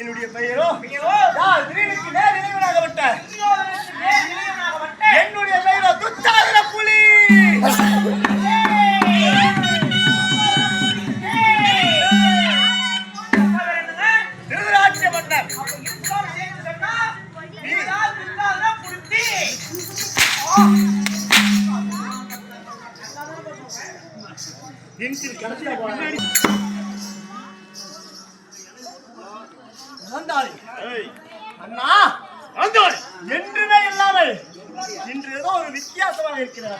என்னுடைய பெயரோ யார் திடீருக்கு நேர் இளைவனாகப்பட்ட என்னுடைய பெயரோ துச்சாதன புலி. திருதராட்சிய மன்னர் அண்ணா என்றுமே இல்லாமல் இன்று ஏதோ ஒரு வித்தியாசமாக இருக்கிறது.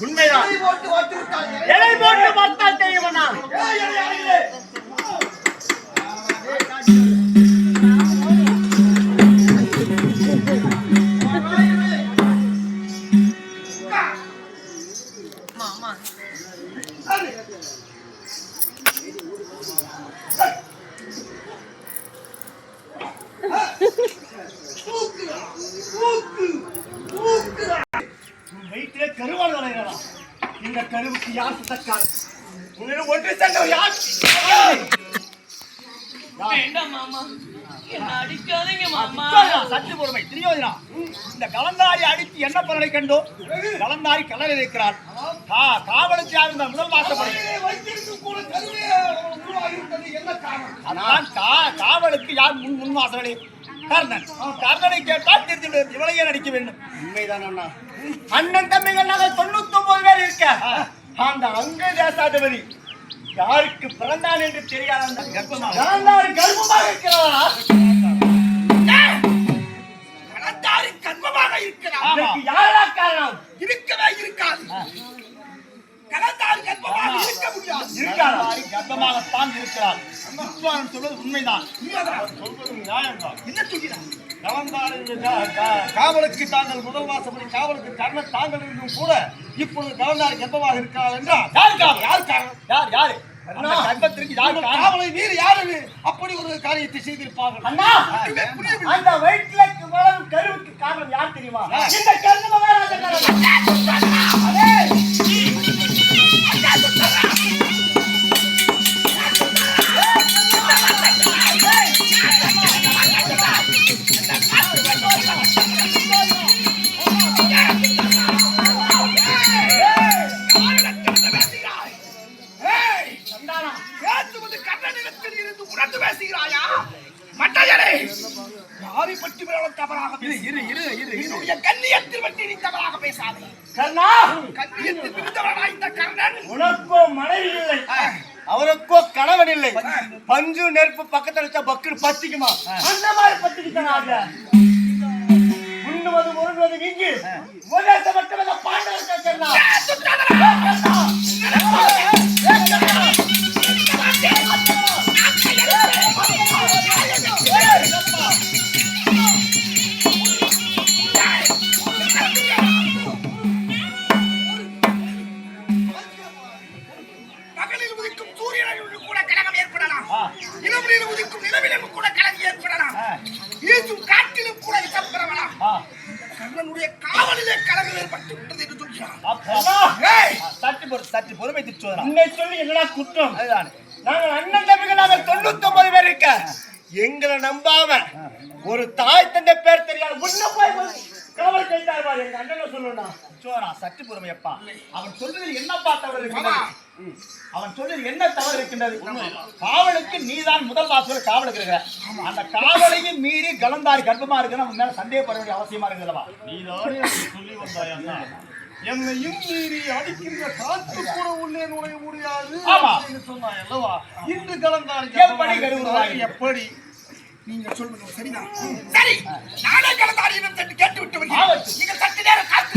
உண்மைதான். எடை போட்டு பார்த்தால் தெரியும். கருவாள் வளையலாம். இந்த கருவுக்கு யார் சுத்தக்காரன்? உன்னிடம் ஒன்று சென்றவர் யார்? சற்று பொறுமை. திரியோதனா, இந்த கலந்தாரி அடித்து என்ன பலனை கண்டோ? கலந்தாரி கலர் இருக்கிறார். காவலுக்கு யார் இந்த முதல் வாசப்படி? காவலுக்கு யார் முன் வாசப்படி? கர்ணன். கர்ணனை கேட்டால் தெரிந்து இவளையே நடிக்க வேண்டும். உண்மைதான் அண்ணா. அண்ணன் தம்பிகள் நாங்கள் 99 பேர் இருக்க. அந்த அங்க தேசாதிபதி யாருக்கு பிறந்தான் என்று தெரியாத கர்ப்பமாக இருக்கிறாரா? கர்ப்பமாக இருக்கிறார். யாரா காரணம்? இருக்கவே இருக்காது. கர்ப்பமாகத்தான் இருக்கிறார். சொல்வது உண்மைதான். என்ன சொல்கிறார்? காவலுக்கு தாங்கள் முதல் வாசப்படி காவலுக்கு கர்ணன் தாங்கள் இருந்தும் கூட இப்பொழுது கவர்னார் கர்ப்பமாக இருக்கிறார் என்றால் யாரு காவலை மீறி யாரு அப்படி ஒரு காரியத்தை செய்திருப்பார்கள். அந்த வயிற்றுல வளரும் கருவுக்கு காரணம் யார் தெரியுமா? இந்த கர்ண மகாராஜா. உனக்கோ மனைவி இல்லை, அவருக்கோ கணவன் இல்லை. பஞ்சு நெருப்பு பக்கத்தில் வச்சா பக்கு பத்திக்குமா? அந்த மாதிரி பத்திக்கிட்டாங்க. உண்ணுவது முருங்குவது நீங்கி உபதேசம் மட்டுமல்ல பாண்டவர்கள் சற்று பொறுமை சொல்லி என்னடா குற்றம்? நாங்கள் அண்ணன் தம்பிகளாக 99 பேர் இருக்க. எங்களை நம்பாம ஒரு தாய் தந்தை பேர் தெரியாது முன்ன போய் காவல் கைதார். எங்க அண்ணன் சொல்லணும் சோரா. சற்று பொறுமையப்பா. அவன் சொல்றதில் என்னப்பா தவறு இருக்கின்றது? அவன் சொல்றதில் என்ன தவறு இருக்கின்றது? காவலுக்கு நீதான் முதல் வாசல் காவலுக்கு இருக்கிற. அந்த காவலையும் மீறி கலந்தாரி கர்ப்பமா இருக்கு. நம்ம மேல சந்தேகப்பட வேண்டிய அவசியமா இருக்குல்லவா? நீதான் சொல்லி வந்தாயா? என்னையும் மீறி அடிக்கின்ற காத்து கூட உள்ளே நுழைய முடியாது சொன்னாய் அல்லவா? இன்று கலந்தாரி எப்படி? நீங்க சொல்வது சரிதான். சரி, நானே கலந்தாரியிடம் சென்று கேட்டு விட்டு வருகிறேன். நீங்கள் சற்று நேரம் காத்து.